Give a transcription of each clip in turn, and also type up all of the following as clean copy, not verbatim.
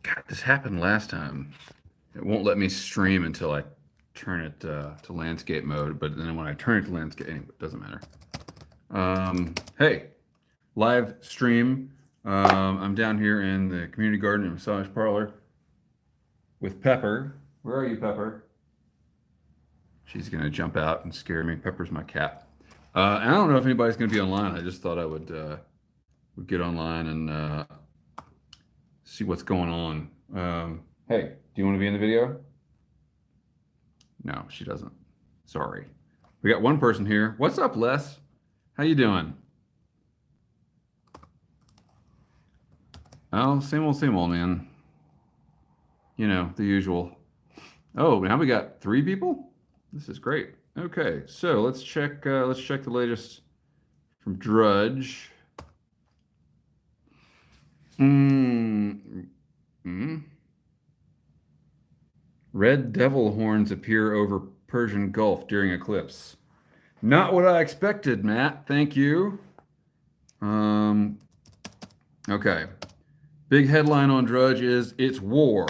God, this happened last time. It won't let me stream until I turn it to landscape mode. But then when I turn it to landscape, anyway, it doesn't matter. Hey, live stream. I'm down here in the community garden and massage parlor with Pepper. Where are you, Pepper? She's gonna jump out and scare me. Pepper's my cat. And I don't know if anybody's gonna be online. I just thought I would get online and see what's going on. Hey, do you want to be in the video? No, she doesn't. Sorry. We got one person here. What's up, Les? How you doing? Oh, same old, man. You know, the usual. Oh, now we got 3 people? This is great. Okay, so let's check the latest from Drudge. Red devil horns appear over Persian Gulf during eclipse. Not what I expected, Matt. Thank you. Okay. Big headline on Drudge is it's war.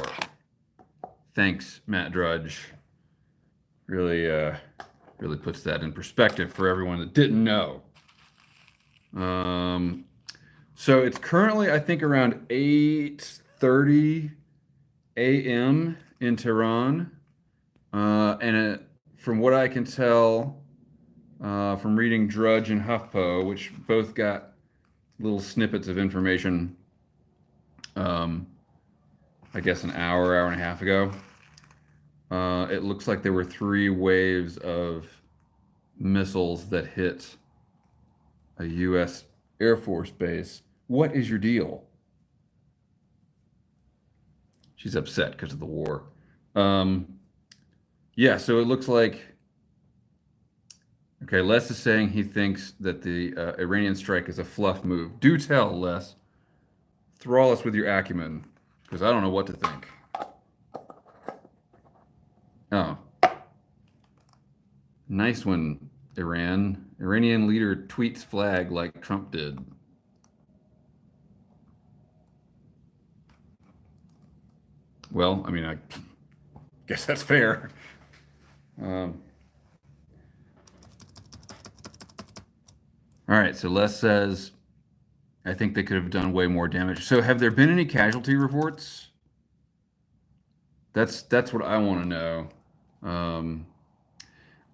Thanks, Matt Drudge. Really puts that in perspective for everyone that didn't know. So it's currently, I think, around 8:30 a.m. in Tehran. From what I can tell from reading Drudge and HuffPo, which both got little snippets of information, I guess an hour and a half ago, it looks like there were 3 waves of missiles that hit a U.S. Air Force base. What is your deal? She's upset because of the war. Yeah, so it looks like, okay, Les is saying he thinks that the Iranian strike is a fluff move. Do tell, Les. Thrall us with your acumen, because I don't know what to think. Oh. Nice one, Iran. Iranian leader tweets flag like Trump did. Well, I mean, I guess that's fair. All right, so Les says, I think they could have done way more damage. So have there been any casualty reports? That's what I want to know.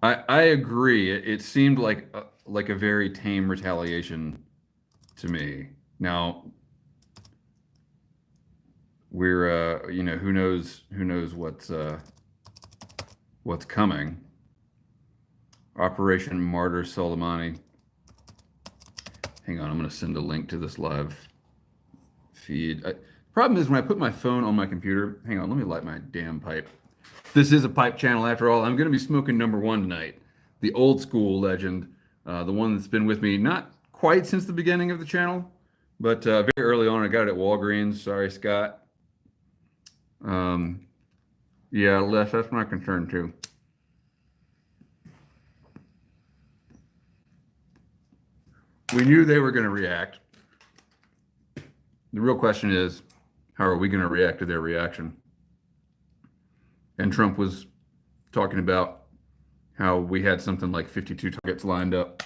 I agree. It seemed like a very tame retaliation to me. Now, we're who knows what's coming. Operation Martyr Soleimani. Hang on, I'm going to send a link to this live feed. Problem is when I put my phone on my computer, hang on, let me light my damn pipe. This is a pipe channel after all. I'm going to be smoking number 1 tonight. The old school legend, the one that's been with me not quite since the beginning of the channel, but very early on. I got it at Walgreens. Sorry, Scott. Yeah, Les, that's my concern too. We knew they were going to react. The real question is, how are we going to react to their reaction? And Trump was talking about how we had something like 52 targets lined up.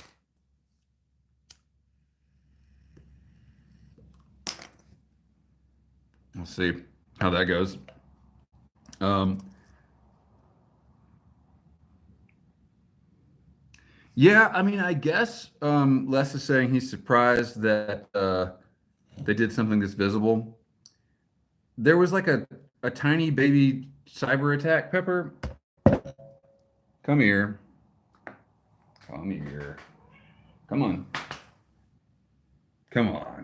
We'll see how that goes. Yeah, I mean, I guess Les is saying he's surprised that they did something this visible. There was like a tiny baby cyber attack, Pepper. Come here. Come here. Come on. Come on.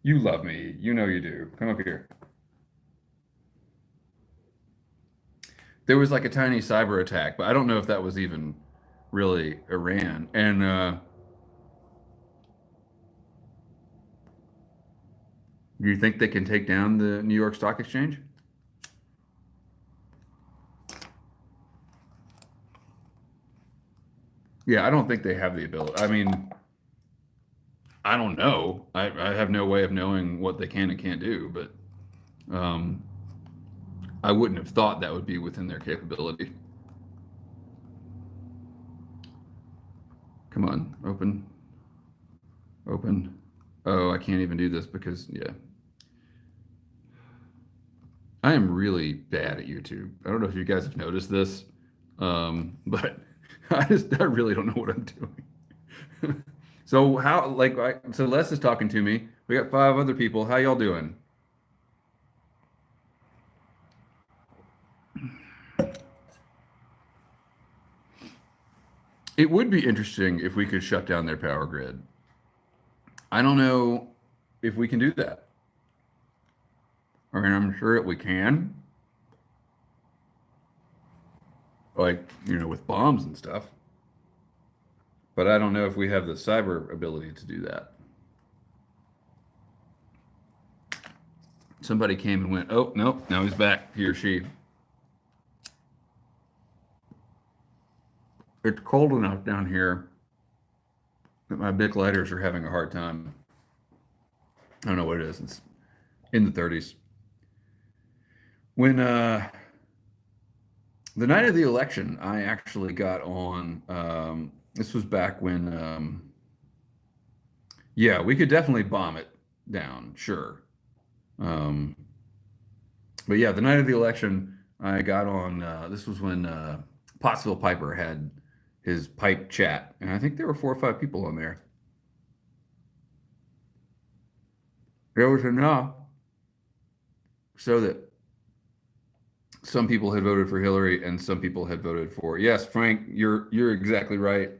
You love me. You know you do. Come up here. There was like a tiny cyber attack, but I don't know if that was even really Iran. And do you think they can take down the New York Stock Exchange? Yeah, I don't think they have the ability. I mean, I don't know. I have no way of knowing what they can and can't do, but Um, I wouldn't have thought that would be within their capability. Come on, open, open. Oh, I can't even do this because, yeah. I am really bad at YouTube. I don't know if you guys have noticed this, but I really don't know what I'm doing. So how, like, so Les is talking to me. We got five other people. How y'all doing? It would be interesting if we could shut down their power grid. I don't know if we can do that. I mean, I'm sure that we can, like, with bombs and stuff. But I don't know if we have the cyber ability to do that. Somebody came and went, oh, nope, now he's back, he or she. It's cold enough down here that my Bic lighters are having a hard time. I don't know what it is. It's in the 30s. When the night of the election, I actually got on. This was back when, yeah, we could definitely bomb it down, sure. Um, but yeah, the night of the election, I got on. This was when Pottsville Piper had his pipe chat, and I think there were 4 or 5 people on there. There was enough so that some people had voted for Hillary and some people had voted for. Yes, Frank, you're exactly right.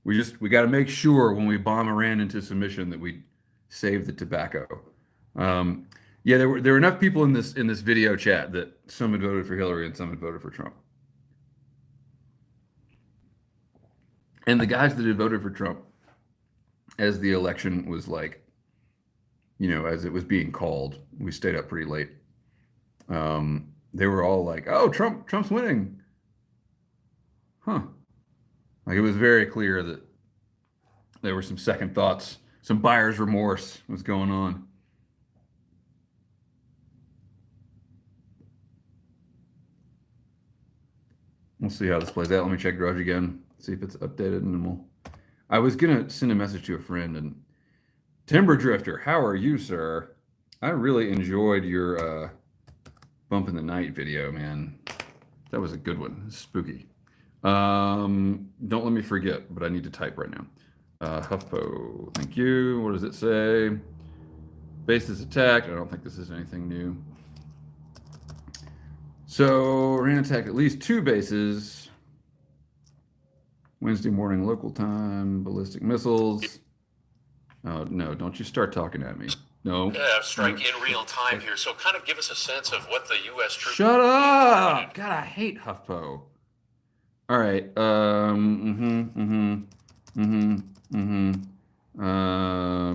We got to make sure when we bomb Iran into submission that we save the tobacco. Um, yeah, there were enough people in this video chat that some had voted for Hillary and some had voted for Trump. And the guys that had voted for Trump, as the election was like, as it was being called, we stayed up pretty late. They were all like, "Oh, Trump's winning," huh? Like it was very clear that there were some second thoughts, some buyer's remorse was going on. We'll see how this plays out. Let me check Garage again, see if it's updated, and then we'll. I was gonna send a message to a friend and Timber Drifter, how are you, sir? I really enjoyed your Bump in the Night video, man. That was a good one. Spooky. Don't let me forget, but I need to type right now. HuffPo, thank you. What does it say? Base is attacked. I don't think this is anything new. So Iran attacked at least 2 bases. Wednesday morning local time. Ballistic missiles. Oh no! Don't you start talking at me. No. Strike in real time here. So kind of give us a sense of what the U.S. troops. Shut up! God, I hate HuffPo. All right.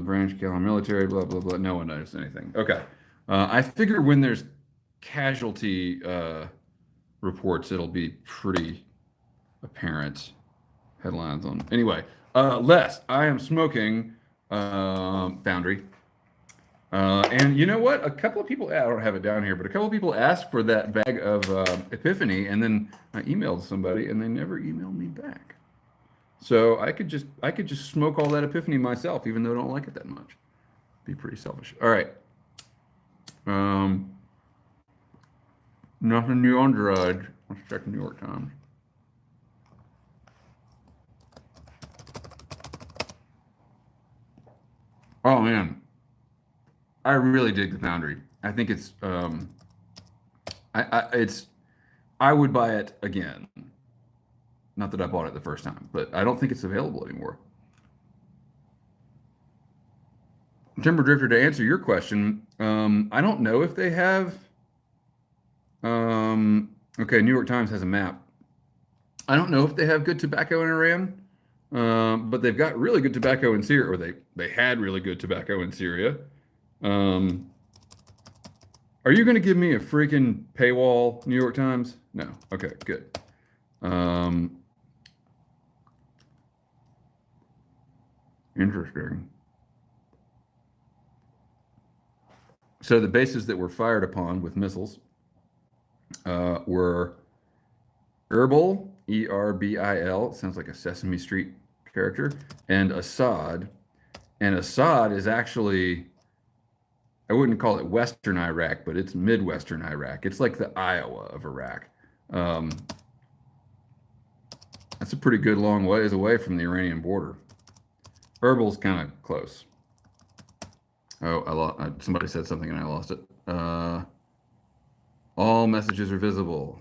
Branch Calum military. Blah blah blah. No one noticed anything. Okay. I figure when there's casualty reports, it'll be pretty apparent. Headlines on. Anyway, Les, I am smoking Foundry. And you know what? A couple of people, I don't have it down here, but a couple of people asked for that bag of Epiphany, and then I emailed somebody, and they never emailed me back. So I could just smoke all that Epiphany myself, even though I don't like it that much. Be pretty selfish. All right. Nothing new on Drudge. Let's check the New York Times. Oh man. I really dig the Foundry. I think it's I would buy it again. Not that I bought it the first time, but I don't think it's available anymore. Timber Drifter, to answer your question, I don't know if they have. Okay, New York Times has a map. I don't know if they have good tobacco in Iran, but they've got really good tobacco in Syria, or they had really good tobacco in Syria. Are you going to give me a freaking paywall, New York Times? No. Okay, good. Interesting. So the bases that were fired upon with missiles were Erbil, Erbil, sounds like a Sesame Street character, and Assad. And Assad is actually, I wouldn't call it Western Iraq, but it's Midwestern Iraq. It's like the Iowa of Iraq. Um, that's a pretty good long ways away from the Iranian border. Erbil's kind of close. Oh, I lost. Somebody said something and I lost it. All messages are visible.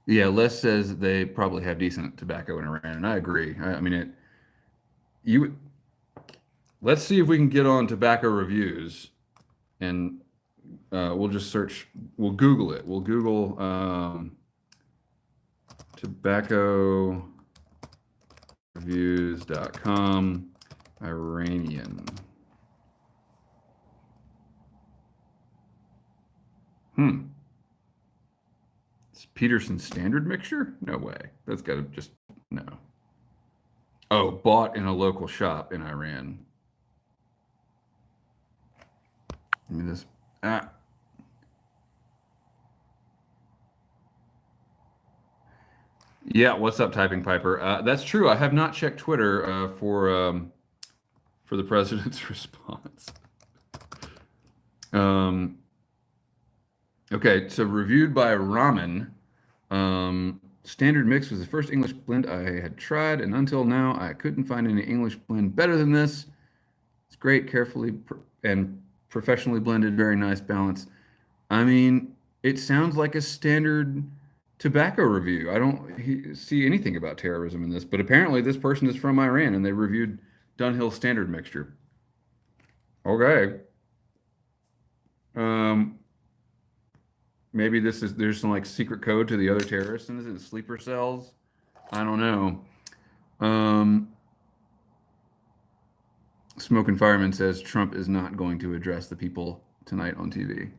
Yeah, Les says they probably have decent tobacco in Iran, and I agree. I mean, you. Let's see if we can get on tobacco reviews, and we'll just search. We'll Google it. We'll Google tobaccoreviews.com Iranian. It's Peterson standard mixture? No way. That's got to just, no. Oh, bought in a local shop in Iran. Give me this. Yeah, what's up, Typing Piper? That's true. I have not checked Twitter for the president's response. Okay, so reviewed by Ramen. Standard Mix was the first English blend I had tried, and until now, I couldn't find any English blend better than this. It's great, carefully and professionally blended, very nice balance. I mean, it sounds like a standard tobacco review. I don't see anything about terrorism in this, but apparently this person is from Iran and they reviewed Dunhill Standard Mixture. Okay. Maybe there's some like secret code to the other terrorists in this, in sleeper cells. I don't know. Smoking Fireman says Trump is not going to address the people tonight on TV.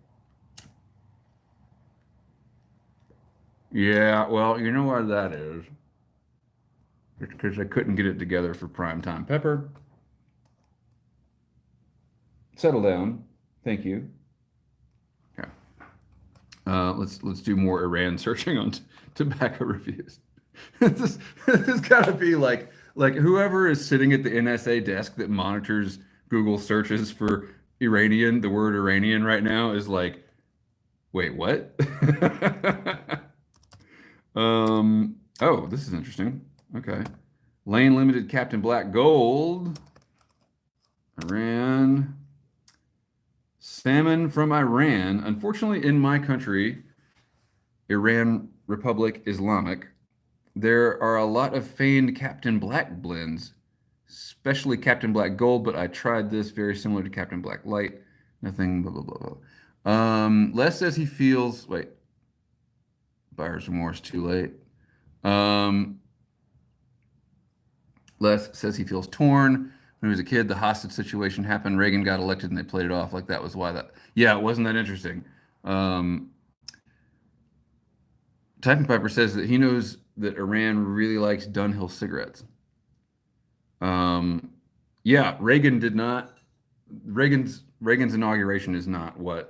Yeah, well, you know why that is. It's because I couldn't get it together for primetime. Pepper, settle down. Thank you. Okay. Let's do more Iran searching on tobacco reviews. This has got to be like whoever is sitting at the NSA desk that monitors Google searches for Iranian, the word Iranian right now is like, wait, what? Oh, this is interesting. Okay. Lane Limited Captain Black Gold. Iran. Salmon from Iran. Unfortunately, in my country, Iran Republic Islamic, there are a lot of feigned Captain Black blends, especially Captain Black Gold, but I tried this very similar to Captain Black Light. Nothing, blah, blah, blah, blah. Les says he feels, wait, buyer's remorse, too late. Les says he feels torn. When he was a kid, the hostage situation happened. Reagan got elected and they played it off like that was why that. Yeah, it wasn't that interesting. Typing Piper says that he knows that Iran really likes Dunhill cigarettes. Yeah, Reagan did not. Reagan's inauguration is not what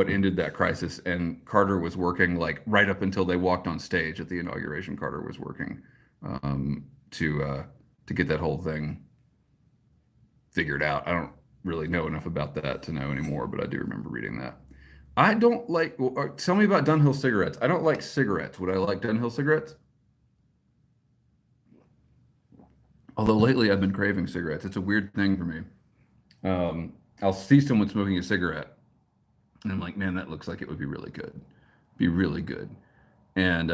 ended that crisis. And Carter was working like right up until they walked on stage at the inauguration. Carter was working to get that whole thing figured out. I don't really know enough about that to know anymore, but I do remember reading that. I don't like. Tell me about Dunhill cigarettes. I don't like cigarettes. Would I like Dunhill cigarettes? Although lately I've been craving cigarettes. It's a weird thing for me. I'll see someone smoking a cigarette, and I'm like, man, that looks like it would be really good. Be really good. And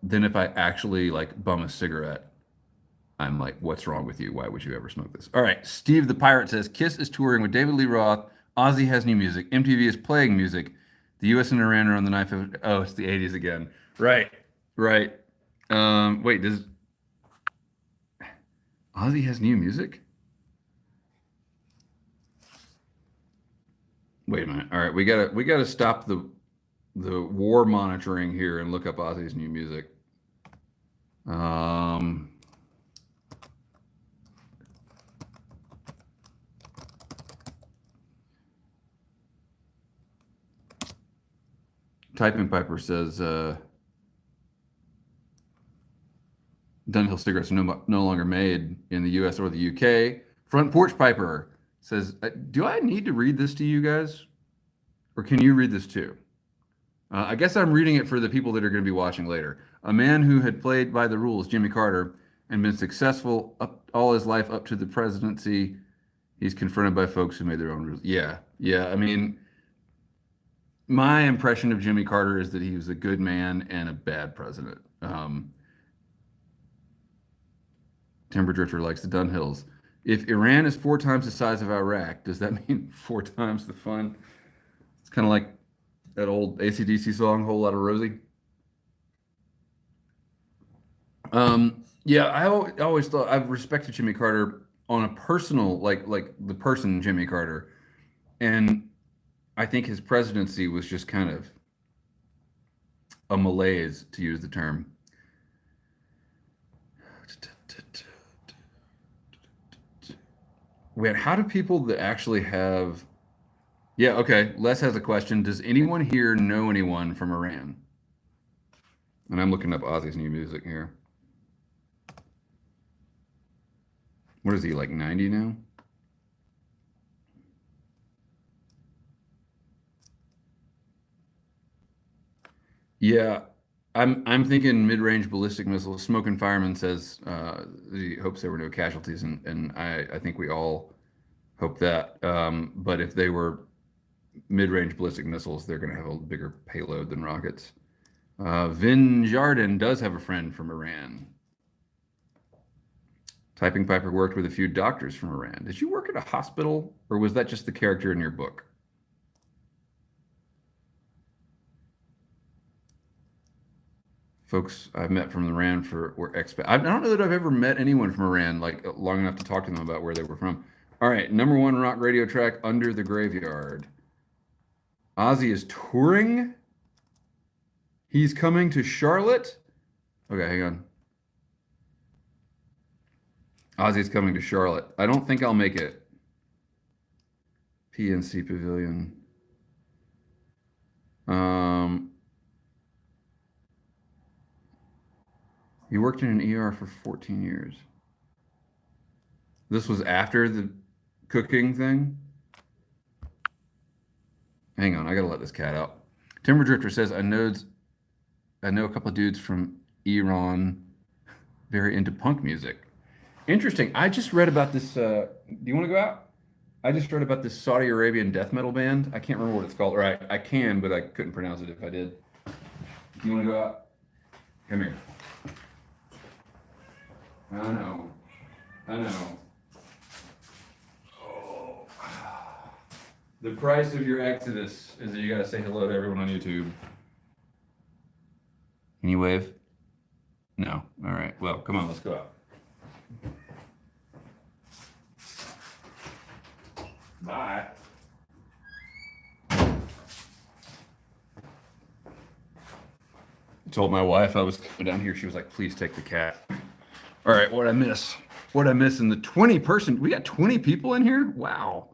then if I actually like bum a cigarette, I'm like, what's wrong with you? Why would you ever smoke this? All right. Steve the Pirate says Kiss is touring with David Lee Roth. Ozzy has new music. MTV is playing music. The U.S. and Iran are on the knife of. Oh, it's the 80s again. Right. Right. Wait, does Ozzy has new music? Wait a minute. All right, we gotta stop the war monitoring here and look up Ozzy's new music. Typing Piper says Dunhill cigarettes are no longer made in the U.S. or the U.K. Front Porch Piper says, do I need to read this to you guys? Or can you read this too? I guess I'm reading it for the people that are going to be watching later. A man who had played by the rules, Jimmy Carter, and been successful all his life up to the presidency, he's confronted by folks who made their own rules. Yeah, yeah. I mean, my impression of Jimmy Carter is that he was a good man and a bad president. Timber Drifter likes the Dunhills. If Iran is 4 times the size of Iraq, does that mean 4 times the fun? It's kind of like that old AC/DC song, "Whole Lot of Rosie." Yeah, I always thought I've respected Jimmy Carter on a personal, like the person Jimmy Carter, and I think his presidency was just kind of a malaise, to use the term. Wait, how do people that actually have? Yeah, okay. Les has a question. Does anyone here know anyone from Iran? And I'm looking up Ozzy's new music here. What is he, like 90 now? Yeah, I'm thinking mid-range ballistic missiles. Smoking Fireman says he hopes there were no casualties, and I think we all hope that. But if they were mid-range ballistic missiles, they're going to have a bigger payload than rockets. Vin Jardin does have a friend from Iran. Typing Piper worked with a few doctors from Iran. Did you work at a hospital, or was that just the character in your book? Folks I've met from Iran were expat. I don't know that I've ever met anyone from Iran like long enough to talk to them about where they were from. All right, number one rock radio track, "Under the Graveyard." Ozzy is touring. He's coming to Charlotte. Okay, hang on. Ozzy's coming to Charlotte. I don't think I'll make it. PNC Pavilion. He worked in an ER for 14 years. This was after the cooking thing? Hang on, I gotta let this cat out. Timber Drifter says, I know a couple of dudes from Iran very into punk music. Interesting. I just read about this. Do you want to go out? I just read about this Saudi Arabian death metal band. I can't remember what it's called. Or I can, but I couldn't pronounce it if I did. You want to go out? Come here. I know. I know. Oh. The price of your exodus is that you got to say hello to everyone on YouTube. Can you wave? No. All right. Well, come on. Let's go out. Bye. I told my wife I was coming down here. She was like, please take the cat. All right, what'd I miss? What'd I miss in the 20-person? We got 20 people in here? Wow.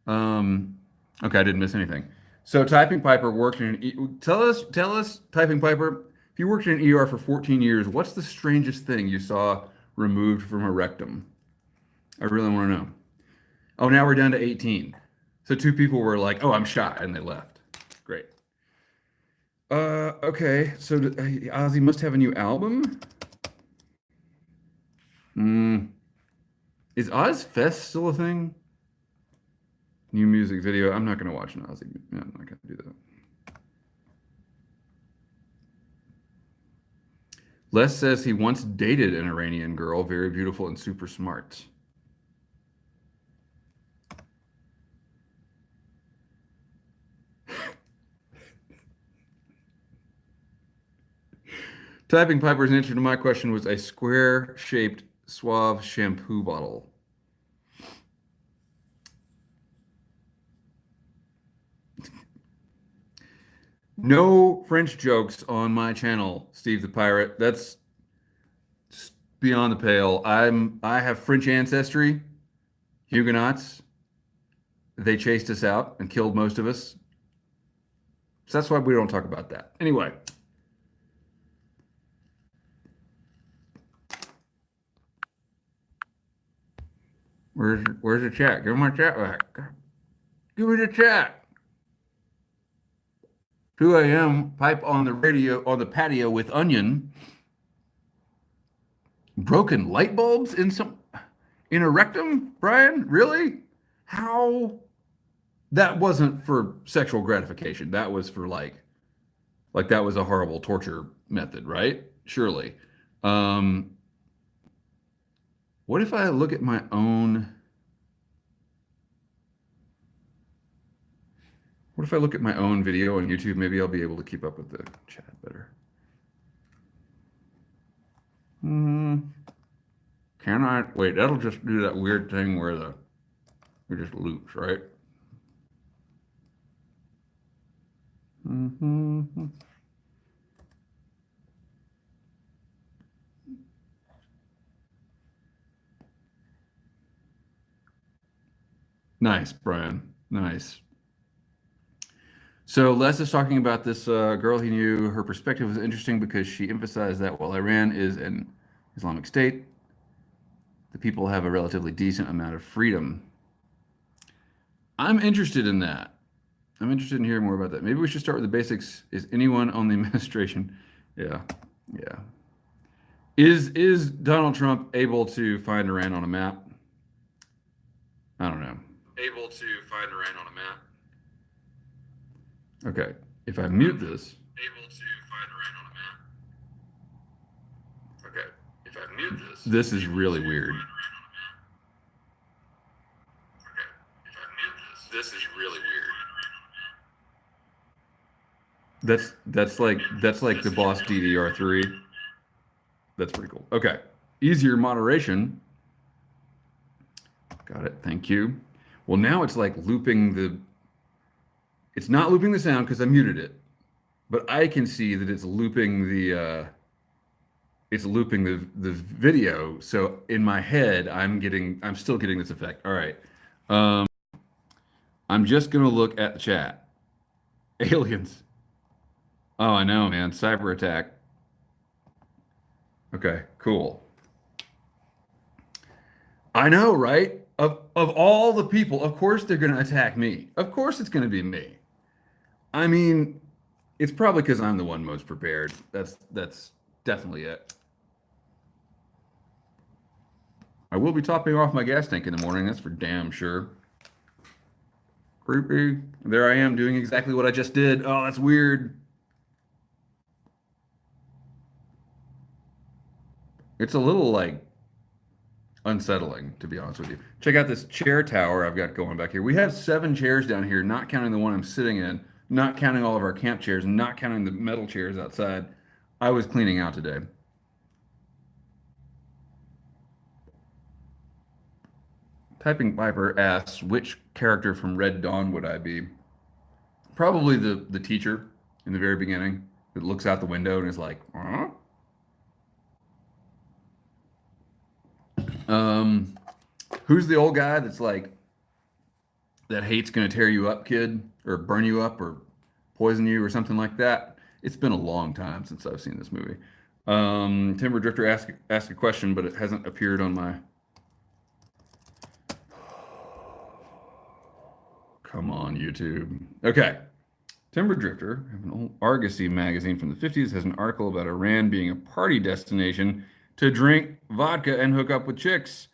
Okay, I didn't miss anything. So Typing Piper worked in an tell us, Typing Piper, if you worked in an ER for 14 years, what's the strangest thing you saw removed from a rectum? I really want to know. Oh, now we're down to 18. So 2 people were like, oh, I'm shot, and they left. Great. Okay, so Ozzy must have a new album? Is Ozfest still a thing? New music video. I'm not going to watch an Ozzy. No, I'm not going to do that. Les says he once dated an Iranian girl, very beautiful and super smart. Typing Piper's answer to my question was a square-shaped Suave shampoo bottle. No French jokes on my channel, Steve the Pirate. That's beyond the pale. I have French ancestry, Huguenots. They chased us out and killed most of us. So that's why we don't talk about that. Anyway. Where's the chat? Give me my chat back. Give me the chat. 2 a.m. Pipe on the radio on the patio with onion. Broken light bulbs in a rectum, Brian? Really? How? That wasn't for sexual gratification. That was for like that was a horrible torture method, right? Surely. Um, what if I look at my own? What if I look at my own video on YouTube? Maybe I'll be able to keep up with the chat better. Can I? Wait, that'll just do that weird thing where it just loops, right? Nice, Brian. Nice. So Les is talking about this girl he knew. Her perspective was interesting because she emphasized that while Iran is an Islamic state, the people have a relatively decent amount of freedom. I'm interested in that. I'm interested in hearing more about that. Maybe we should start with the basics. Is anyone on the administration? Yeah, yeah. Is Donald Trump able to find Iran on a map? I don't know. Able to find Iran on a map? Okay, if I mute this. Able to find Iran on a map. Okay, if I mute this. This is really weird. Okay, if I mute this. This is really weird. That's like the boss DDR3. That's pretty cool. Okay, easier moderation. Got it. Thank you. Well, now it's like looping the. It's not looping the sound because I muted it, but I can see that it's looping the. It's looping the video. So in my head, I'm still getting this effect. All right. I'm just gonna look at the chat. Aliens. Oh, I know, man. Cyber attack. Okay, cool. I know, right? Of all the people, of course they're gonna attack me. Of course it's gonna be me. I mean, it's probably because I'm the one most prepared. That's definitely it. I will be topping off my gas tank in the morning, that's for damn sure. Creepy. There I am doing exactly what I just did. Oh, that's weird. It's a little like unsettling, to be honest with you. Check out this chair tower I've got going back here. We have 7 chairs down here, not counting the one I'm sitting in, not counting all of our camp chairs, not counting the metal chairs outside. I was cleaning out today. Typing Viper asks, which character from Red Dawn would I be? Probably the teacher in the very beginning that looks out the window and is like, huh? Who's the old guy that's like, that hate's gonna tear you up, kid, or burn you up, or poison you, or something like that? It's been a long time since I've seen this movie. Timber Drifter asked a question, but it hasn't appeared on my. Come on, YouTube. Okay. Timber Drifter, an old Argosy magazine from the 50s, has an article about Iran being a party destination to drink vodka and hook up with chicks.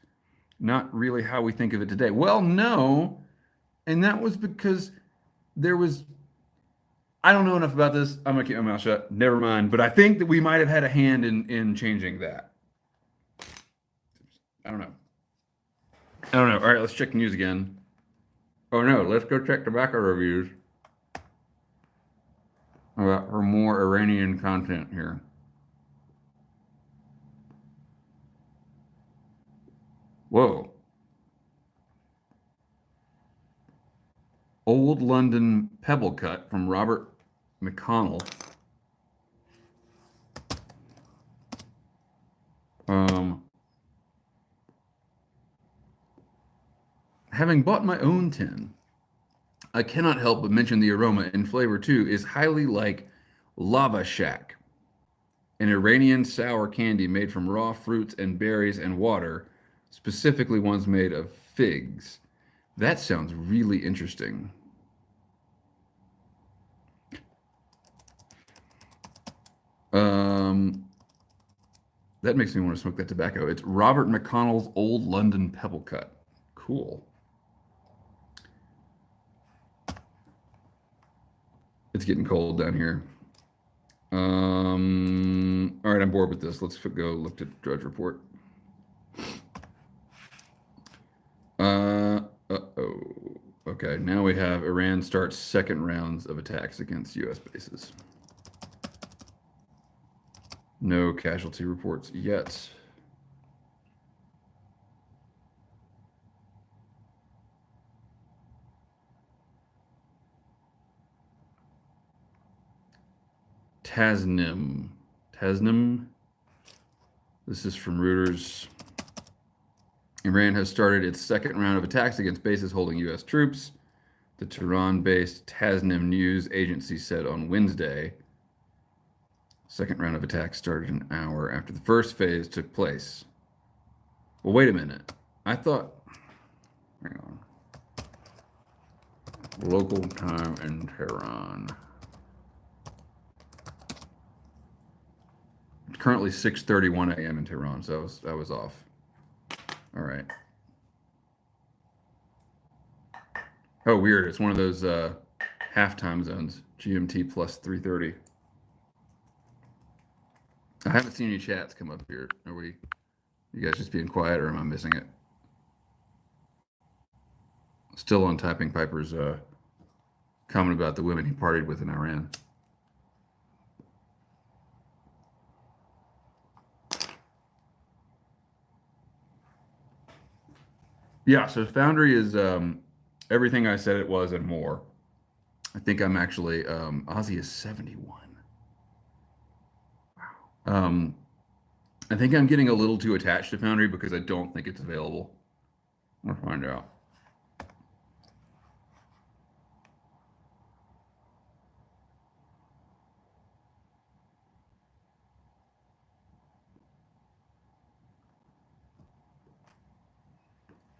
Not really how we think of it today. Well, no. And that was because there was. I don't know enough about this. I'm going to keep my mouth shut. Never mind. But I think that we might have had a hand in changing that. I don't know. All right, let's check the news again. Oh no, let's go check tobacco reviews for more Iranian content here. Whoa. Old London Pebble Cut from Robert McConnell. Having bought my own tin, I cannot help but mention the aroma and flavor too is highly like lava shack, an Iranian sour candy made from raw fruits and berries and water, specifically ones made of figs. That sounds really interesting. Um, that makes me want to smoke that tobacco. It's Robert McConnell's Old London Pebble Cut. Cool. It's getting cold down here. All right, I'm bored with this. Let's go look at Drudge Report. Uh-oh. Okay, now we have Iran starts second rounds of attacks against U.S. bases. No casualty reports yet. Tasnim. Tasnim. This is from Reuters. Iran has started its second round of attacks against bases holding U.S. troops. The Tehran-based Tasnim news agency said on Wednesday. Second round of attacks started an hour after the first phase took place. Well, wait a minute. I thought... Hang on. Local time in Tehran. It's currently 6:31 a.m. in Tehran, so I was off. All right. Oh, weird. It's one of those half-time zones. GMT plus 3:30. I haven't seen any chats come up here. Are you guys just being quiet, or am I missing it? Still on Typing Piper's comment about the women he partied with in Iran. Yeah, so Foundry is everything I said it was and more. I think I'm actually, Ozzy is 71. Wow. I think I'm getting a little too attached to Foundry because I don't think it's available. We'll find out.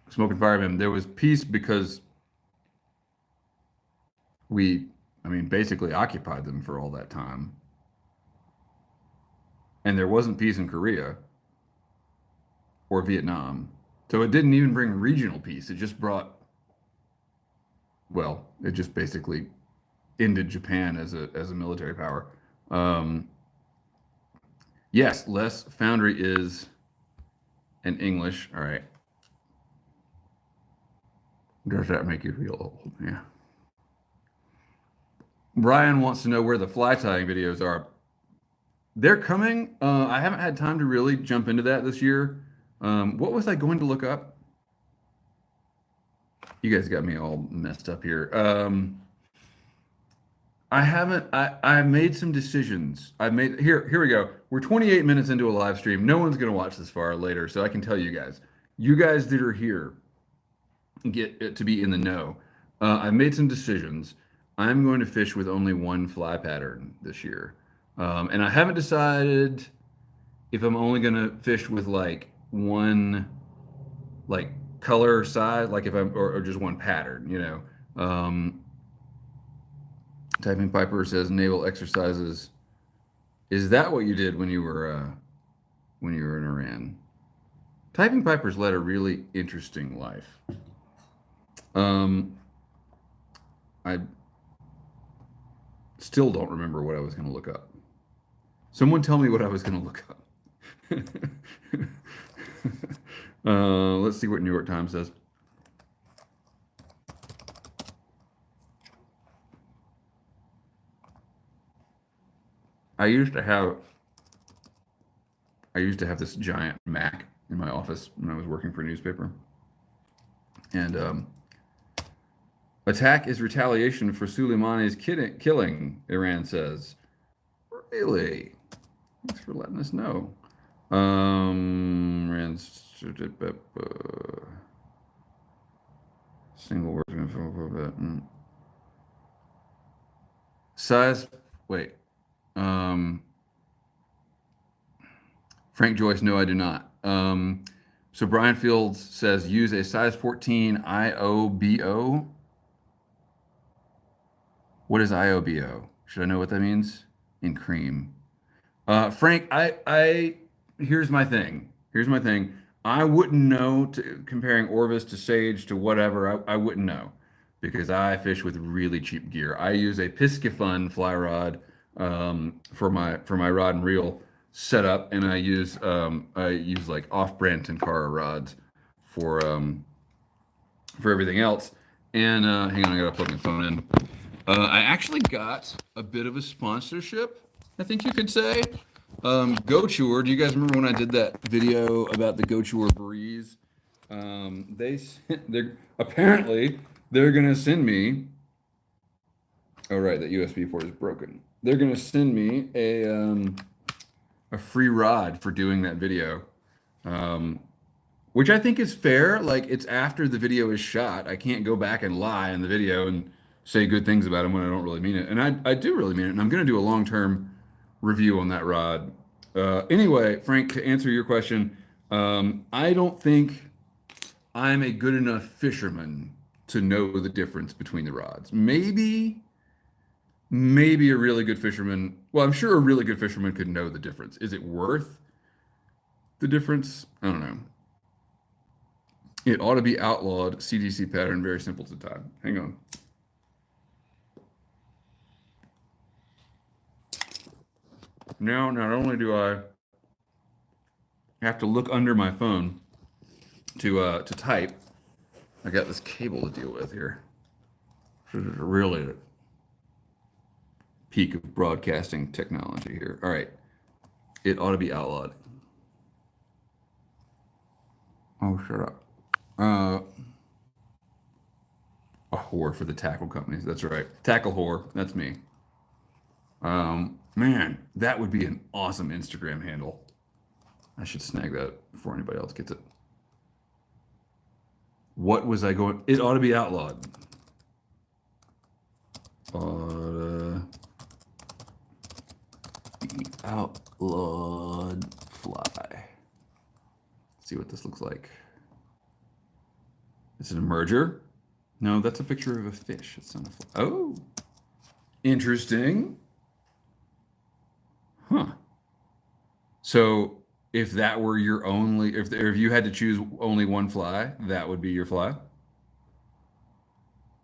Smoke and Fireman, there was peace because we, basically occupied them for all that time. And there wasn't peace in Korea or Vietnam. So it didn't even bring regional peace. It just brought, well, it just basically ended Japan as a military power. Yes, Les, Foundry is in English. All right. Does that make you feel old? Yeah. Brian wants to know where the fly tying videos are. They're coming. I haven't had time to really jump into that this year. What was I going to look up? You guys got me all messed up here. I made some decisions. Here we go. We're 28 minutes into a live stream. No one's going to watch this far later, so I can tell you guys. You guys that are here get to be in the know. I've made some decisions. I'm going to fish with only one fly pattern this year. And I haven't decided if I'm only going to fish with like one color size, like if I'm or just one pattern, you know. Typing Piper says naval exercises. Is that what you did when you were in Iran? Typing Piper's led a really interesting life. I still don't remember what I was going to look up. Someone tell me what I was going to look up. Let's see what New York Times says. I used to have this giant Mac in my office when I was working for a newspaper. And attack is retaliation for Soleimani's killing, Iran says. Really? Thanks for letting us know. Iran's single word. Size. Wait. Um, Frank Joyce. No, I do not. So Brian Fields says use a size 14 IOBO. What is IOBO? Should I know what that means? In cream. Frank, here's my thing. Here's my thing. I wouldn't know comparing Orvis to Sage to whatever. I wouldn't know because I fish with really cheap gear. I use a Piscifun fly rod for my rod and reel setup, and I use like off-brand Tenkara rods for um, for everything else. And hang on, I gotta plug my phone in. I actually got a bit of a sponsorship, I think you could say. GoChore, do you guys remember when I did that video about the GoChore Breeze? They're apparently they're gonna send me. Oh right, that USB port is broken. They're gonna send me a free rod for doing that video. Um, which I think is fair. Like it's after the video is shot. I can't go back and lie in the video and say good things about him when I don't really mean it. And I do really mean it. And I'm going to do a long-term review on that rod. Anyway, Frank, to answer your question, I don't think I'm a good enough fisherman to know the difference between the rods. Maybe a really good fisherman. Well, I'm sure a really good fisherman could know the difference. Is it worth the difference? I don't know. It ought to be outlawed. CDC pattern, very simple to tie. Hang on. Now, not only do I have to look under my phone to type, I got this cable to deal with here. This is really the peak of broadcasting technology here. All right. It ought to be outlawed. Oh, shut up. A whore for the tackle companies. That's right. Tackle whore. That's me. Man, that would be an awesome Instagram handle. I should snag that before anybody else gets it. What was I going? It ought to be outlawed. Outlawed fly. Let's see what this looks like. Is it a merger? No, that's a picture of a fish. It's not a fly. Oh, interesting. Huh. So if that were your only, if you had to choose only one fly, that would be your fly.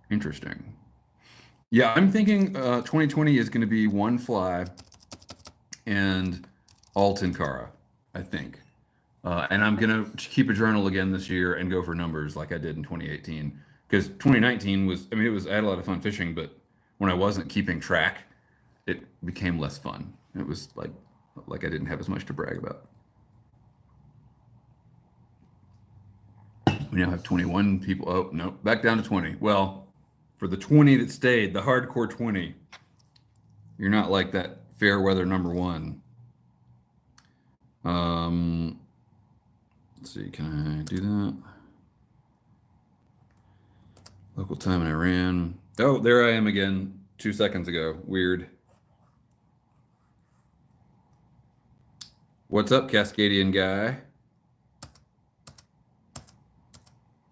Interesting. Yeah, I'm thinking 2020 is going to be one fly and all Tenkara, I think. And I'm going to keep a journal again this year and go for numbers like I did in 2018. Because 2019 was, I mean, I had a lot of fun fishing, but when I wasn't keeping track, it became less fun. It was like I didn't have as much to brag about. We now have 21 people. Oh, no, back down to 20. Well, for the 20 that stayed, the hardcore 20, you're not like that fair weather number one. Let's see, can I do that? Local time in Iran. Oh, there I am again 2 seconds ago. Weird. What's up, Cascadian guy?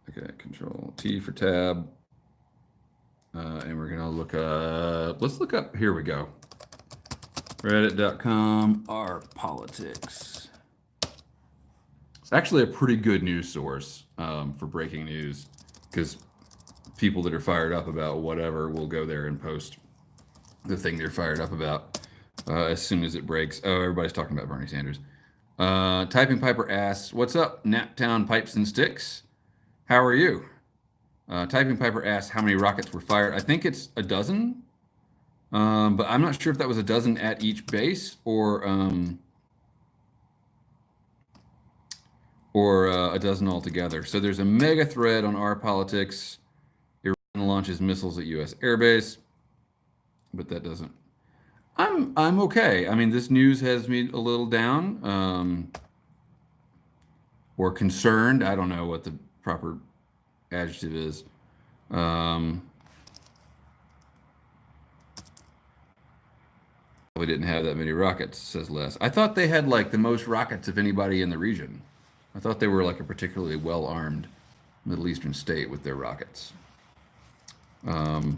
Okay, Control T for tab. And we're gonna look up, let's look up, here we go. Reddit.com, our politics. It's actually a pretty good news source for breaking news because people that are fired up about whatever will go there and post the thing they're fired up about as soon as it breaks. Oh, everybody's talking about Bernie Sanders. Typing Piper asks, what's up, Naptown Pipes and Sticks? How are you? Typing Piper asks how many rockets were fired. I think it's a dozen, but I'm not sure if that was a dozen at each base or a dozen altogether. So there's a mega thread on our politics. Iran launches missiles at U.S. airbase, but that doesn't. I'm okay. I mean, this news has me a little down or concerned. I don't know what the proper adjective is. didn't have that many rockets, says Les. I thought they had like the most rockets of anybody in the region. I thought they were like a particularly well-armed Middle Eastern state with their rockets. But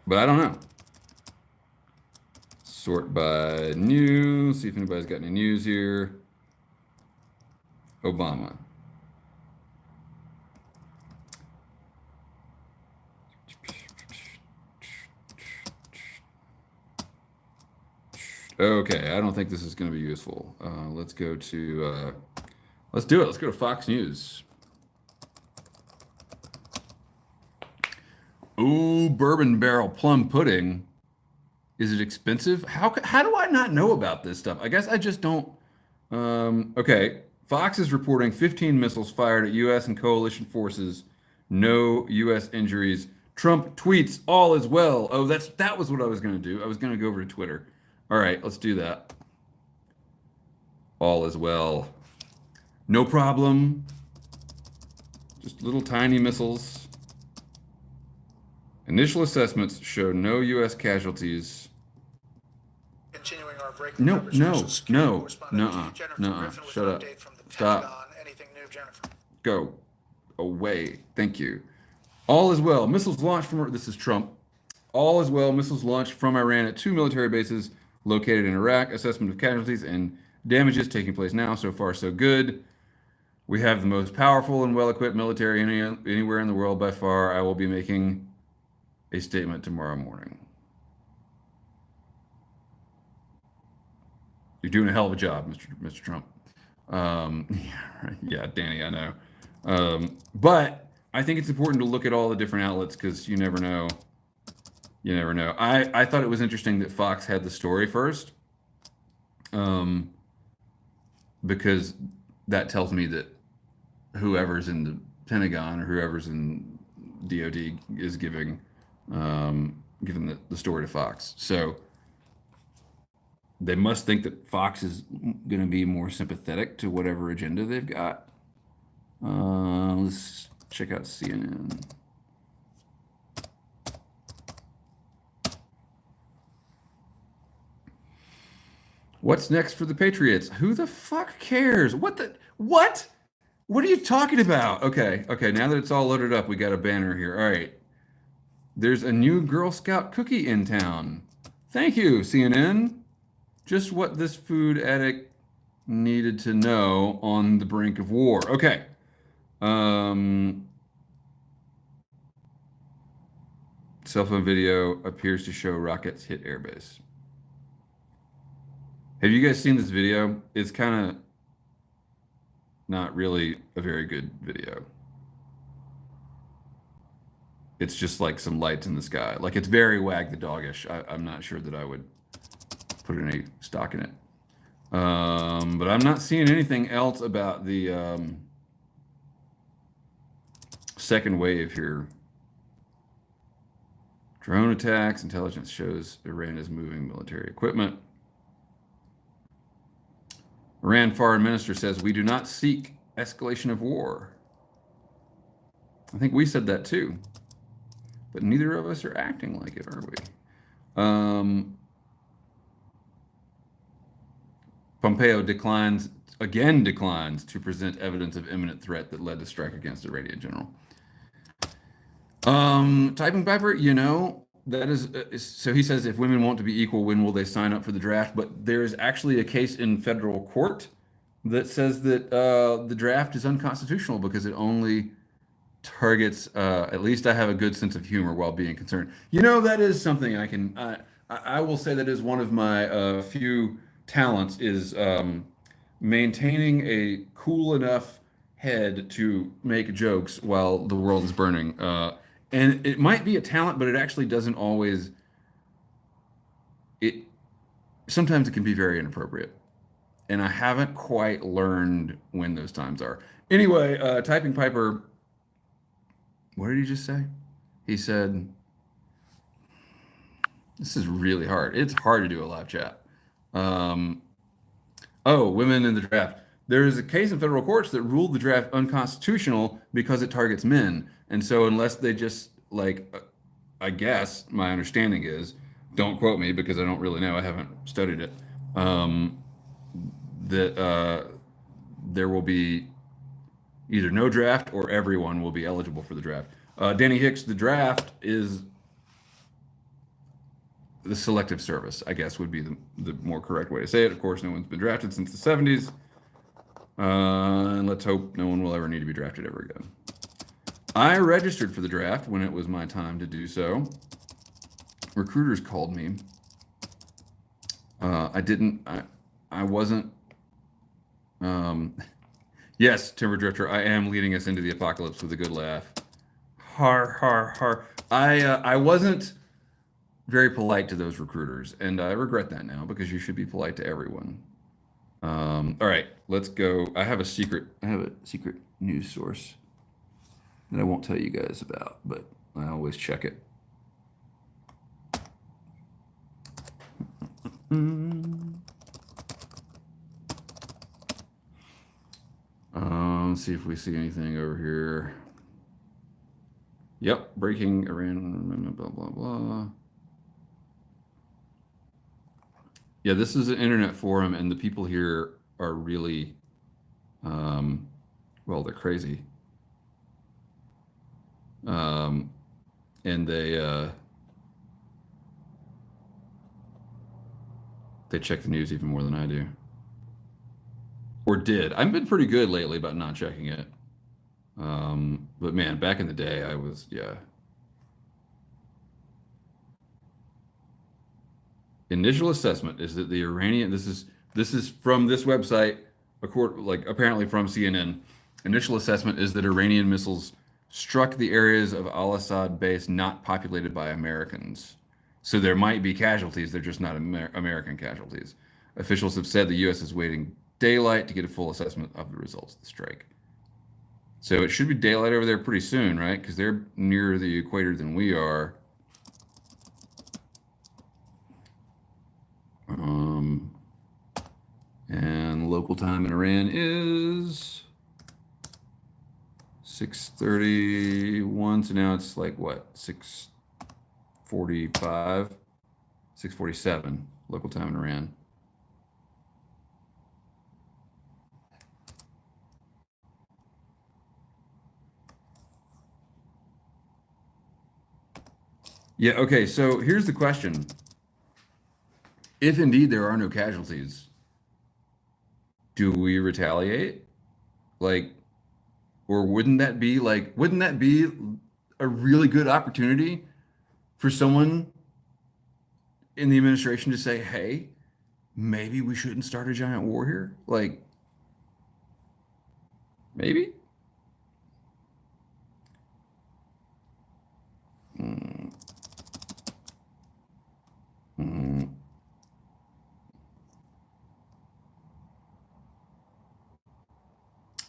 I don't know. Sort by news. See if anybody's got any news here. Obama. Okay, I don't think this is going to be useful. Let's go to, let's do it. Let's go to Fox News. Ooh, bourbon barrel plum pudding. Is it expensive? How do I not know about this stuff? I guess I just don't. Okay, Fox is reporting 15 missiles fired at U.S. and coalition forces. No U.S. injuries. Trump tweets, all is well. Oh, that was what I was going to do. I was going to go over to Twitter. All right, let's do that. All is well. No problem. Just little tiny missiles. Initial assessments show no U.S. casualties. Continuing our break. No. Shut up. Stop. Anything new, Jennifer? Go away. Thank you. All is well. Missiles launched from, this is Trump. All is well. Missiles launched from Iran at 2 military bases located in Iraq. Assessment of casualties and damages taking place now. So far, so good. We have the most powerful and well-equipped military anywhere in the world by far. I will be making a statement tomorrow morning. You're doing a hell of a job, Mr. Trump. Yeah, Danny, I know. But I think it's important to look at all the different outlets because you never know. You never know. I thought it was interesting that Fox had the story first, because that tells me that whoever's in the Pentagon or whoever's in DOD is giving the story to Fox. So they must think that Fox is going to be more sympathetic to whatever agenda they've got. Let's check out CNN. What's next for the Patriots? Who the fuck cares? What? What are you talking about? Okay. Now that it's all loaded up, we got a banner here. All right. There's a new Girl Scout cookie in town. Thank you, CNN. Just what this food addict needed to know on the brink of war. Okay. Cell phone video appears to show rockets hit airbase. Have you guys seen this video? It's kind of not really a very good video. It's just like some lights in the sky. Like it's very wag the doggish. I'm not sure that I would put any stock in it. But I'm not seeing anything else about the second wave here. Drone attacks, intelligence shows Iran is moving military equipment. Iran foreign minister says we do not seek escalation of war. I think we said that too, but neither of us are acting like it, are we? Pompeo declines to present evidence of imminent threat that led to strike against Iranian general. Typing Piper, that is, so he says if women want to be equal, when will they sign up for the draft? But there is actually a case in federal court that says that the draft is unconstitutional because it only targets, at least I have a good sense of humor while being concerned. That is something I will say that is one of my few talents is maintaining a cool enough head to make jokes while the world is burning. And it might be a talent, but it actually doesn't always. Sometimes it can be very inappropriate, and I haven't quite learned when those times are. Anyway, Typing Piper. What did he just say? He said, "This is really hard. It's hard to do a live chat." Women in the draft. There is a case in federal courts that ruled the draft unconstitutional because it targets men. And so unless they just I guess my understanding is don't quote me because I don't really know. I haven't studied it. That there will be either no draft or everyone will be eligible for the draft. Danny Hicks, the draft is the selective service, I guess would be the more correct way to say it. Of course, no one's been drafted since the 70s. And let's hope no one will ever need to be drafted ever again. I registered for the draft when it was my time to do so. Recruiters called me. I didn't, I wasn't, yes, Timber Drifter, I am leading us into the apocalypse with a good laugh. Har, har, har. I wasn't very polite to those recruiters, and I regret that now because you should be polite to everyone. All right, let's go. I have a secret news source that I won't tell you guys about, but I always check it. Let's see if we see anything over here. Yep, breaking Iran, blah, blah, blah. Yeah, this is an internet forum, and the people here are really, well, they're crazy. And they check the news even more than I do. Or did. I've been pretty good lately about not checking it. But man, back in the day, I was, yeah. Initial assessment is that the Iranian, this is from this website, apparently from CNN. Initial assessment is that Iranian missiles struck the areas of al-Assad base not populated by Americans. So there might be casualties, they're just not American casualties. Officials have said the U.S. is waiting daylight to get a full assessment of the results of the strike. So it should be daylight over there pretty soon, right? Because they're nearer the equator than we are. And local time in Iran is 6:31. So now it's like what? 6:45, 6:47 local time in Iran. Yeah, okay, so here's the question. If indeed there are no casualties, do we retaliate? Like, or wouldn't that be a really good opportunity for someone in the administration to say, hey, maybe we shouldn't start a giant war here? Like, maybe? Mm. Mm.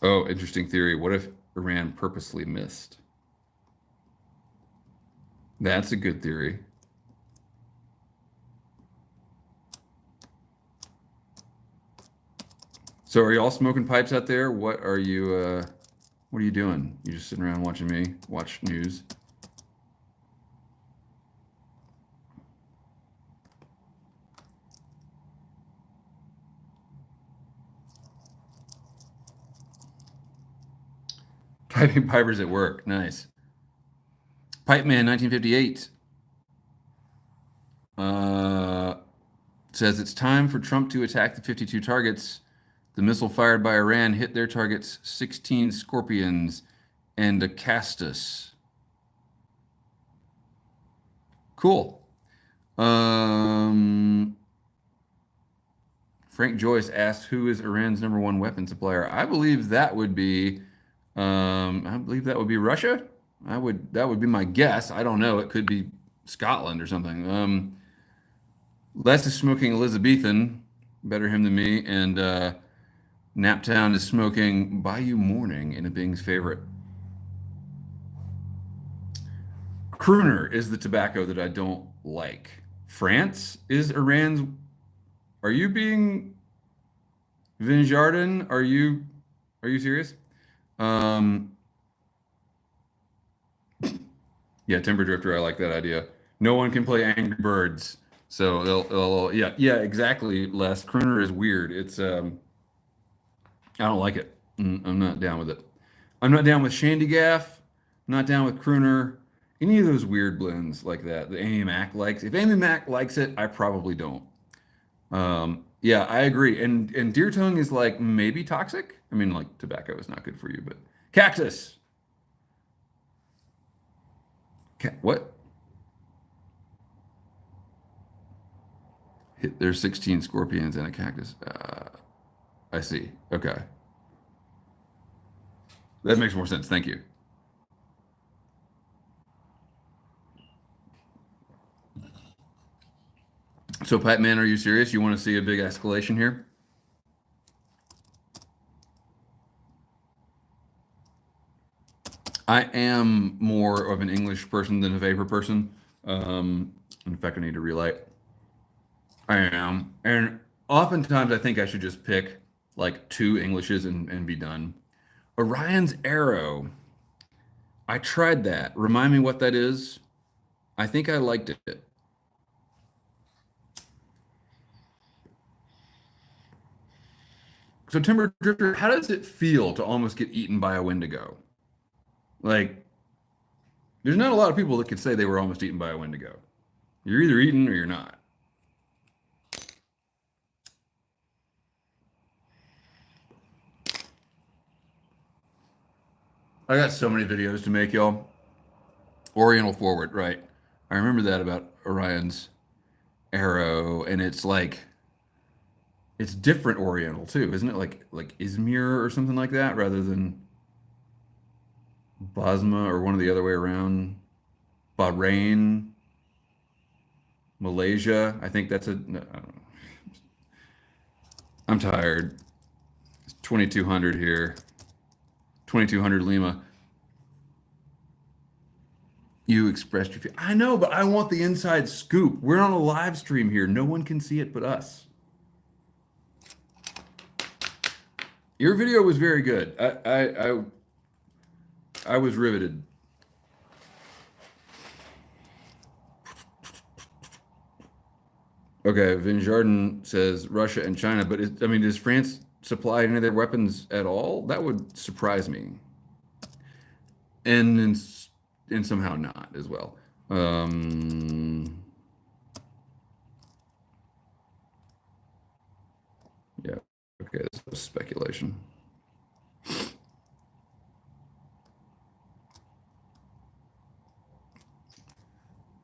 Oh, interesting theory. What if Iran purposely missed? That's a good theory. So are you all smoking pipes out there? What are you doing? You just sitting around watching me watch news? Piping pipers at work. Nice. Pipe Man 1958 says it's time for Trump to attack the 52 targets. The missile fired by Iran hit their targets 16 Scorpions and a Castus. Cool. Frank Joyce asked, who is Iran's #1 weapon supplier? I believe that would be Russia. That would be my guess. I don't know. It could be Scotland or something. Les is smoking Elizabethan, better him than me, and Naptown is smoking Bayou Morning in a Bing's favorite. Crooner is the tobacco that I don't like. France is Iran's. Are you being Vinjardin? Are you serious? Yeah, Timber Drifter, I like that idea. No one can play Angry Birds. So yeah, exactly. Les, crooner is weird. It's I don't like it. I'm not down with it. I'm not down with Shandy Gaff. I'm not down with crooner. Any of those weird blends like that Amy Mack likes. If Amy Mack likes it, I probably don't. Yeah, I agree. And deer tongue is like maybe toxic. I mean, like tobacco is not good for you, but cactus. What? There's 16 scorpions and a cactus. I see. Okay. That makes more sense. Thank you. So, Pipe Man, are you serious? You want to see a big escalation here? I am more of an English person than a vapor person. In fact, I need to relight. I am. And oftentimes I think I should just pick like two Englishes and be done. Orion's Arrow. I tried that. Remind me what that is. I think I liked it. So Timber Drifter, how does it feel to almost get eaten by a Wendigo? Like, there's not a lot of people that could say they were almost eaten by a Wendigo. You're either eaten or you're not. I got so many videos to make, y'all. Oriental Forward, right? I remember that about Orion's Arrow, and it's like it's different Oriental too, isn't it? Like Izmir or something like that, rather than Basma or one of the other way around. Bahrain, Malaysia. I think that's a. No, I don't know. I'm tired. It's 2200 here. 2200 Lima. You expressed your. I know, but I want the inside scoop. We're on a live stream here. No one can see it but us. Your video was very good. I was riveted. Okay, Vinjardin says Russia and China, but I mean, does France supply any of their weapons at all? That would surprise me. And somehow not as well. Yeah, okay, this is speculation.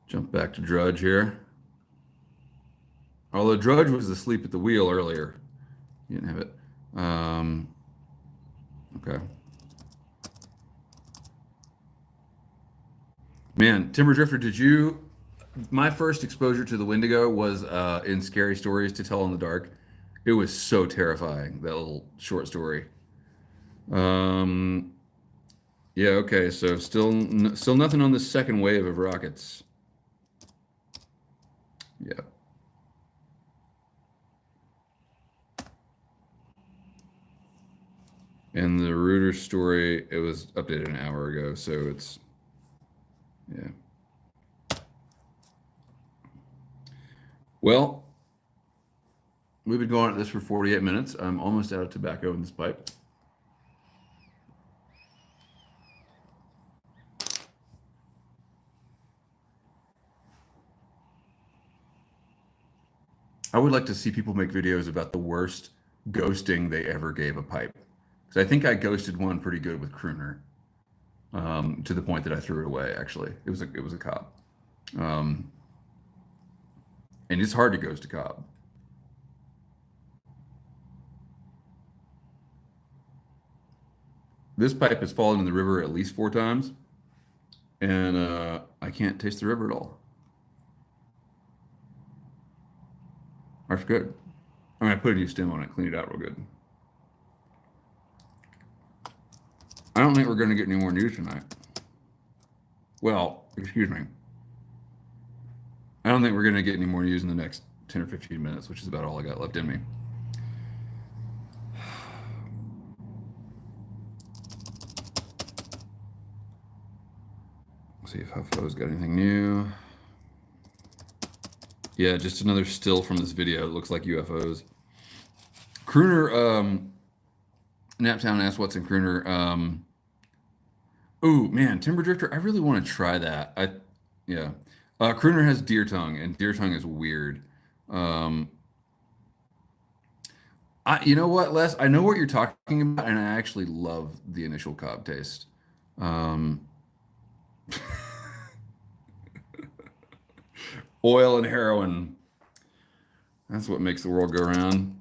Jump back to Drudge here. Although Drudge was asleep at the wheel earlier. You didn't have it. Okay. Man, Timber Drifter, my first exposure to the Wendigo was in Scary Stories to Tell in the Dark. It was so terrifying, that little short story. Yeah, okay, so still nothing on this second wave of rockets. Yeah. And the Reuter story, it was updated an hour ago, so it's, yeah. Well, we've been going at this for 48 minutes. I'm almost out of tobacco in this pipe. I would like to see people make videos about the worst ghosting they ever gave a pipe. Because I think I ghosted one pretty good with Crooner, to the point that I threw it away, actually. It was a Cobb. And it's hard to ghost a Cobb. This pipe has fallen in the river at least 4 times, and I can't taste the river at all. That's good. I mean, I put a new stem on it, cleaned it out real good. I don't think we're going to get any more news tonight. Well, excuse me. I don't think we're going to get any more news in the next 10 or 15 minutes, which is about all I got left in me. Let's see if Hufflo's got anything new. Yeah, just another still from this video. It looks like UFOs. Crooner, Naptown asked what's in Crooner. Ooh, man, Timber Drifter. I really want to try that. Yeah. Crooner has deer tongue, and deer tongue is weird. Um, you know what, Les? I know what you're talking about, and I actually love the initial cob taste. Um, oil and heroin. That's what makes the world go round.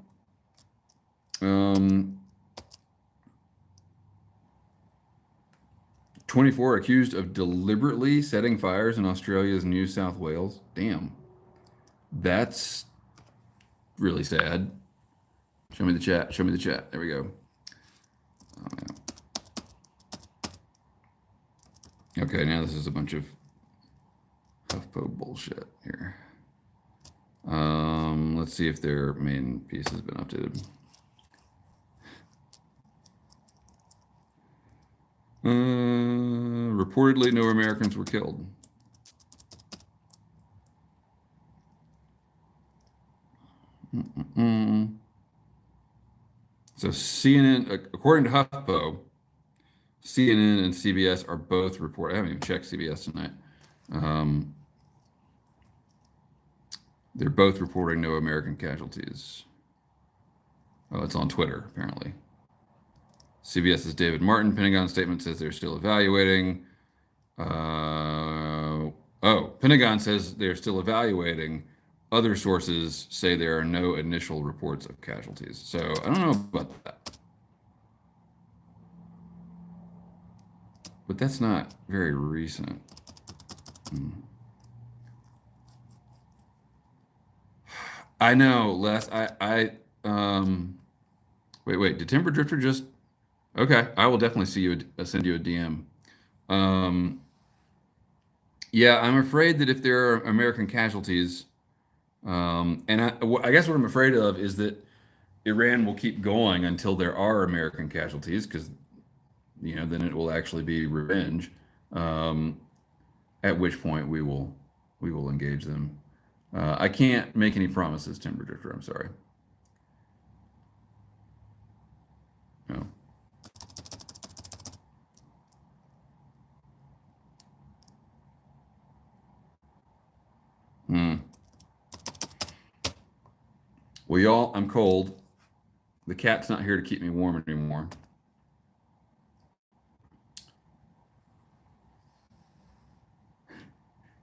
Um, 24 accused of deliberately setting fires in Australia's New South Wales. Damn. That's really sad. Show me the chat. Show me the chat. There we go. Oh, yeah. Okay, now this is a bunch of HuffPo bullshit here. Let's see if their main piece has been updated. Reportedly, no Americans were killed. So CNN, according to HuffPo, CNN and CBS are both report. I haven't even checked CBS tonight. They're both reporting no American casualties. Oh, it's on Twitter, apparently. CBS's David Martin, Pentagon statement says they're still evaluating. Pentagon says they're still evaluating. Other sources say there are no initial reports of casualties. So I don't know about that. But that's not very recent. I know, Les. Wait. Did Timber Drifter just? Okay, I will definitely send you a DM. Yeah, I'm afraid that if there are American casualties, and I guess what I'm afraid of is that Iran will keep going until there are American casualties, because then it will actually be revenge. At which point we will engage them. I can't make any promises, Timber Drifter. I'm sorry. No. Well, y'all, I'm cold. The cat's not here to keep me warm anymore.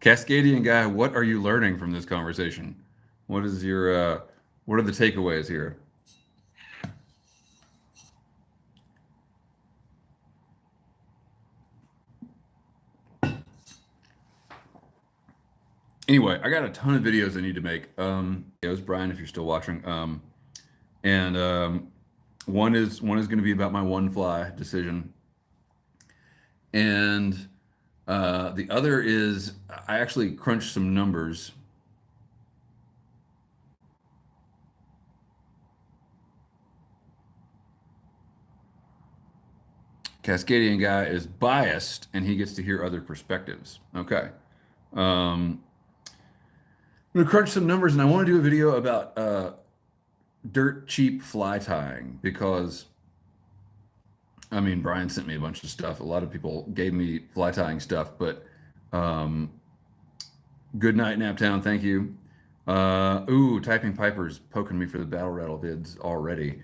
Cascadian guy, what are you learning from this conversation? What is your what are the takeaways here? Anyway, I got a ton of videos I need to make. It was Brian, if you're still watching. And one is going to be about my one fly decision, and the other is I actually crunched some numbers. Cascadian guy is biased, and he gets to hear other perspectives. Okay. I'm gonna crunch some numbers, and I want to do a video about dirt cheap fly tying, because I mean, Brian sent me a bunch of stuff. A lot of people gave me fly tying stuff, but good night, Naptown. Thank you. Typing Piper's poking me for the battle rattle vids already.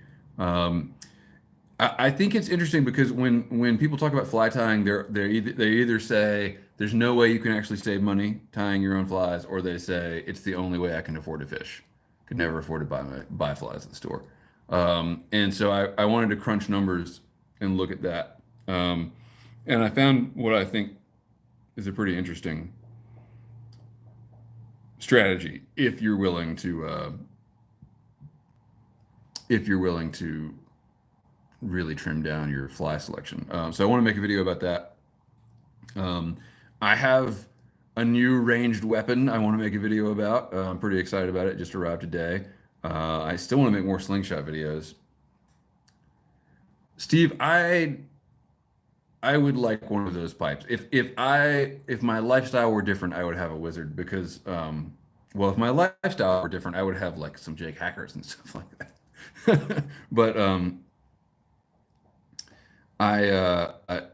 I think it's interesting because when people talk about fly tying, they either say there's no way you can actually save money tying your own flies, or they say it's the only way I can afford to fish. Could never afford to buy flies at the store. And so I wanted to crunch numbers and look at that. And I found what I think is a pretty interesting strategy if you're willing to really trim down your fly selection. So I want to make a video about that. I have a new ranged weapon I want to make a video about. I'm pretty excited about it. It just arrived today. I still want to make more slingshot videos. Steve, I would like one of those pipes. If my lifestyle were different, I would have a wizard, because Well, if my lifestyle were different, I would have like some Jake hackers and stuff like that. But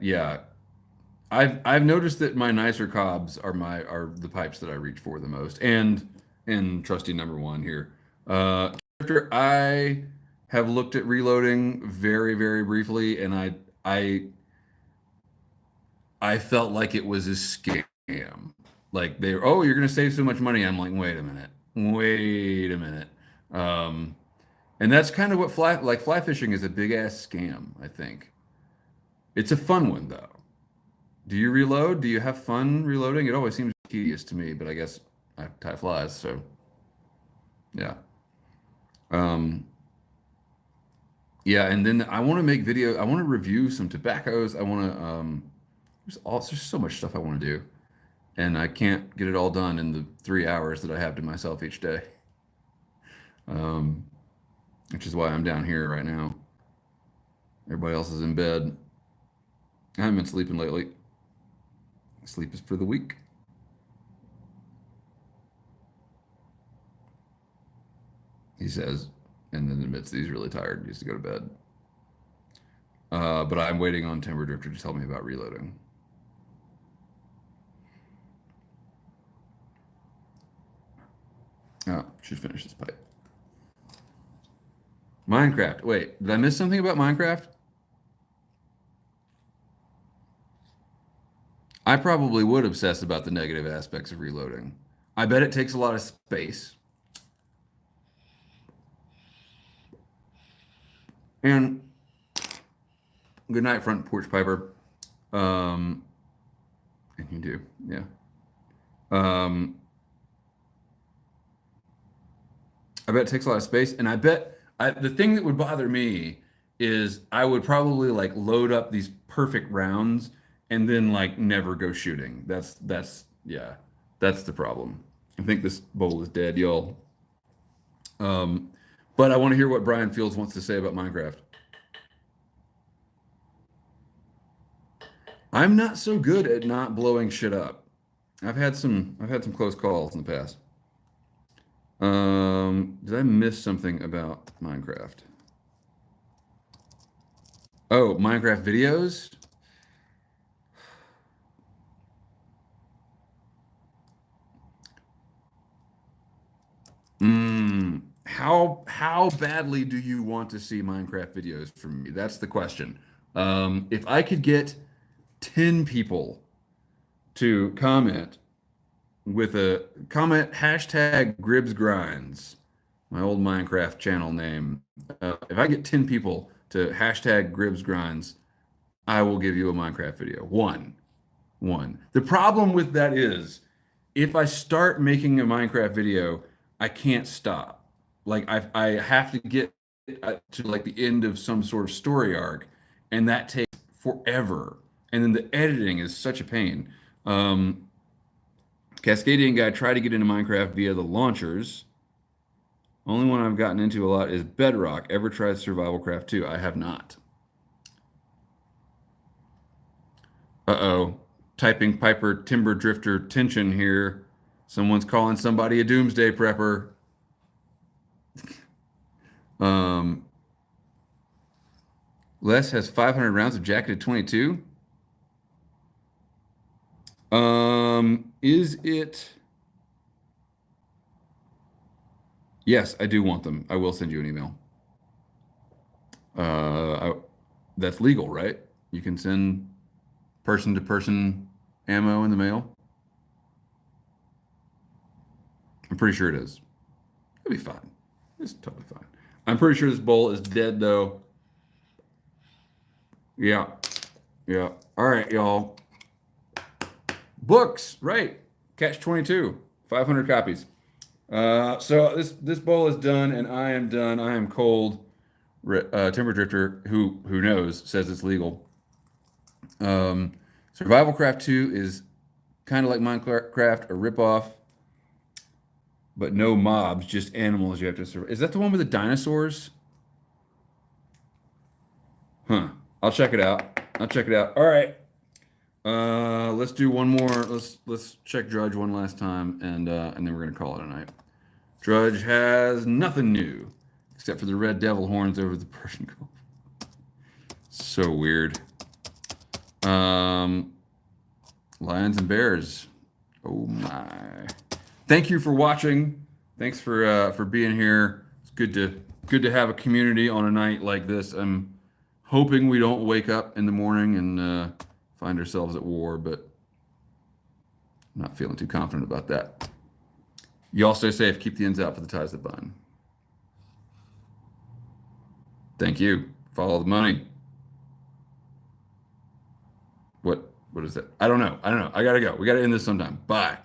yeah, I've noticed that my nicer cobs are the pipes that I reach for the most, and trusty number one here. Drifter, I have looked at reloading very, very briefly, and I I felt like it was a scam. Like oh, you're gonna save so much money. I'm like, wait a minute. Um, and that's kind of what fly fishing is a big ass scam, I think. It's a fun one though. Do you reload? Do you have fun reloading? It always seems tedious to me, but I guess I tie flies, so yeah. Um, yeah, and then I want to make video. I want to review some tobaccos. I want to there's so much stuff I want to do, and I can't get it all done in the 3 hours that I have to myself each day. Um, which is why I'm down here right now. Everybody else is in bed. I haven't been sleeping lately. Sleep is for the weak. He says, and then admits that he's really tired and needs to go to bed. But I'm waiting on Timber Drifter to tell me about reloading. Oh, should finish this pipe. Minecraft. Wait, did I miss something about Minecraft? I probably would obsess about the negative aspects of reloading. I bet it takes a lot of space. And good night, front porch piper. And you do, yeah. Um, I bet it takes a lot of space, and the thing that would bother me is I would probably like load up these perfect rounds and then like never go shooting. Yeah, that's the problem. I think this bowl is dead, y'all. Um, but I want to hear what Brian Fields wants to say about Minecraft. I'm not so good at not blowing shit up. I've had some close calls in the past. Did I miss something about Minecraft? Oh, Minecraft videos? How badly do you want to see Minecraft videos from me? That's the question. If I could get 10 people to comment with a comment hashtag Gribs Grinds, my old Minecraft channel name. If I get 10 people to hashtag Gribs Grinds, I will give you a Minecraft video. One. The problem with that is if I start making a Minecraft video, I can't stop. Like I have to get to like the end of some sort of story arc, and that takes forever. And then the editing is such a pain. Cascadian guy tried to get into Minecraft via the launchers. Only one I've gotten into a lot is Bedrock. Ever tried Survival Craft 2? I have not. Uh-oh. Typing Piper Timber Drifter tension here. Someone's calling somebody a doomsday prepper. Um, Les has 500 rounds of jacketed 22. Is it? Yes, I do want them. I will send you an email. That's legal, right? You can send person-to-person ammo in the mail. I'm pretty sure it is. It'll be fine. It's totally fine. I'm pretty sure this bowl is dead, though. Yeah. Yeah. All right, y'all. Books, right. Catch 22. 500 copies. So this bowl is done, and I am done. I am cold. Timber Drifter, who knows, says it's legal. Survival Craft 2 is kind of like Minecraft, a ripoff, but no mobs, just animals you have to survive. Is that the one with the dinosaurs? Huh. I'll check it out. All right. Let's do one more. Let's check Drudge one last time, and then we're gonna call it a night. Drudge has nothing new except for the red devil horns over the Persian Gulf. So weird. Lions and bears. Oh my! Thank you for watching. Thanks for being here. It's good to have a community on a night like this. I'm hoping we don't wake up in the morning and find ourselves at war, but I'm not feeling too confident about that. Y'all stay safe. Keep the ends out for the ties that bind. Thank you. Follow the money. What is that? I don't know. I gotta go. We gotta end this sometime. Bye.